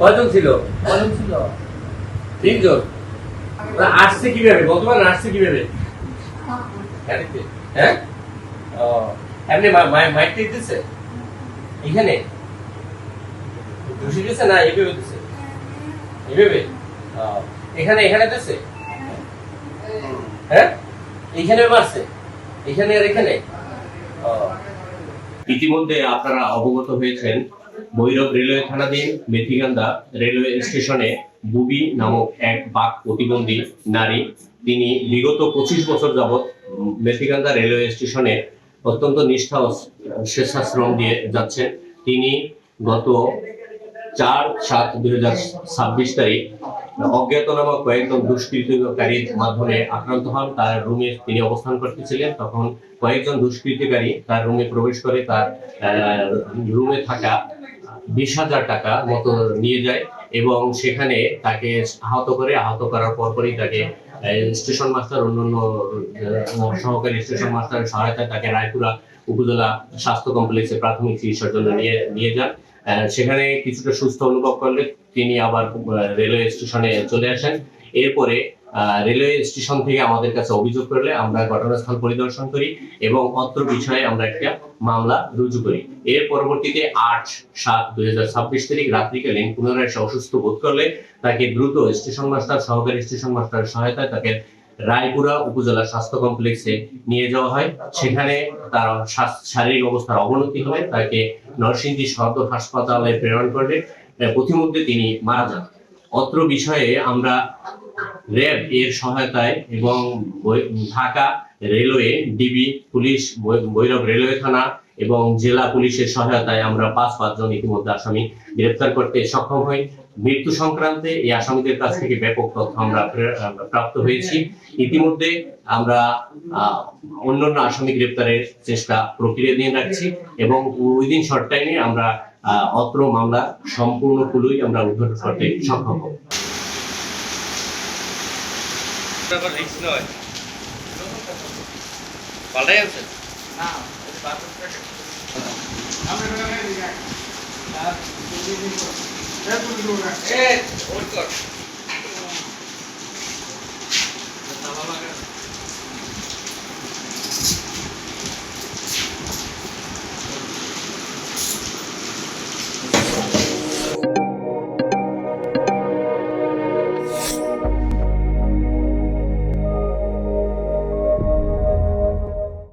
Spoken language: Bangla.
কয়জন ছিল? কয়জন ছিল? 3 জন। ওরা আসছে কিভাবে? গতবার আসছে কিভাবে? গাড়িতে। হ্যাঁ? ও, এমনি মাইক দিতেছে? এখানে? ঘুষি দিছে না এভাবে দিছে? এভাবে? ও, এখানে দিছে? হ্যাঁ? এইখানে মারছে? এখানে আর এখানে? ও। ইতিমধ্যে আপনারা অবগত হয়েছেন ভৈরব রেলওয়ে থানাধীন মেথিগান্দা রেলওয়ে স্টেশনে বুবি নামক এক বাক প্রতিবন্ধী নারী, তিনি বিগত 25 বছর যাবৎ মেথিগান্দা রেলওয়ে স্টেশনে অত্যন্ত নিষ্ঠা ও স্বেচ্ছাশ্রম দিয়ে যাচ্ছেন। তিনি গত 4/7/2026 তারিখ অজ্ঞাতনামা কয়েকজন দুষ্কৃতকারীর মাধ্যমে আক্রান্ত হন। তার রুমে তিনি অবস্থান করতেছিলেন, তখন কয়েকজন দুষ্কৃতকারী তার রুমে প্রবেশ করে তার রুমে থাকা 20,000 টাকা মতো নিয়ে যায় এবং সেখানে তাকে আহত করার পরপরই তাকে স্টেশন মাস্টার অন্যান্য সহকারী স্টেশন মাস্টারের সহায়তায় তাকে রায়পুরা উপজেলা স্বাস্থ্য কমপ্লেক্সে প্রাথমিক চিকিৎসার জন্য নিয়ে যান। সেখানে কিছুটা সুস্থ অনুভব করলে তিনি আবার রেলওয়ে স্টেশনে চলে আসেন। এরপরে রেলওয়ে স্টেশন থেকে আমাদের কাছে অভিযোগ করলে আমরা ঘটনাস্থল পরিদর্শন করি এবং অত্র বিষয়ে আমরা একটা মামলা রুজু করি। এর পরবর্তীতে 8/7/2026 তারিখ রাত্রিকালীন পুনরায় সে অসুস্থ বোধ করলে তাকে দ্রুত স্টেশন মাস্টার সহকারী স্টেশন মাস্টারের সহায়তায় তাকে রায়পুরা উপজেলা স্বাস্থ্য কমপ্লেক্সে নিয়ে যাওয়া হয়। সেখানে তার শারীরিক অবস্থার অবনতি হলে তাকে নরসিংদী সদর হাসপাতালে প্রেরণ করলে পথিমধ্যে তিনি মারা যান। অত্র বিষয়ে আমরা র্যাব এর সহায়তায় এবং Dhaka railway DB police, Bhairab railway থানা এবং জেলা পুলিশের সহায়তায় আমরা 5 জন ইতিমধ্যে আসামি গ্রেফতার করতে সক্ষম হই। মৃত্যু সংক্রান্তে এই আসামিদের কাছ থেকে ব্যাপক তথ্য আমরা প্রাপ্ত হয়েছি। ইতিমধ্যে আমরা অন্যান্য আসামি গ্রেফতারের চেষ্টা প্রক্রিয়াধীন রাখছি এবং উইদিন শর্ট টাইমে আমরা অত্র মামলা সম্পূর্ণ ক্লুই আমরা উদ্ঘাটন করতে সক্ষম হব। পাল্টাই আছে না আমরা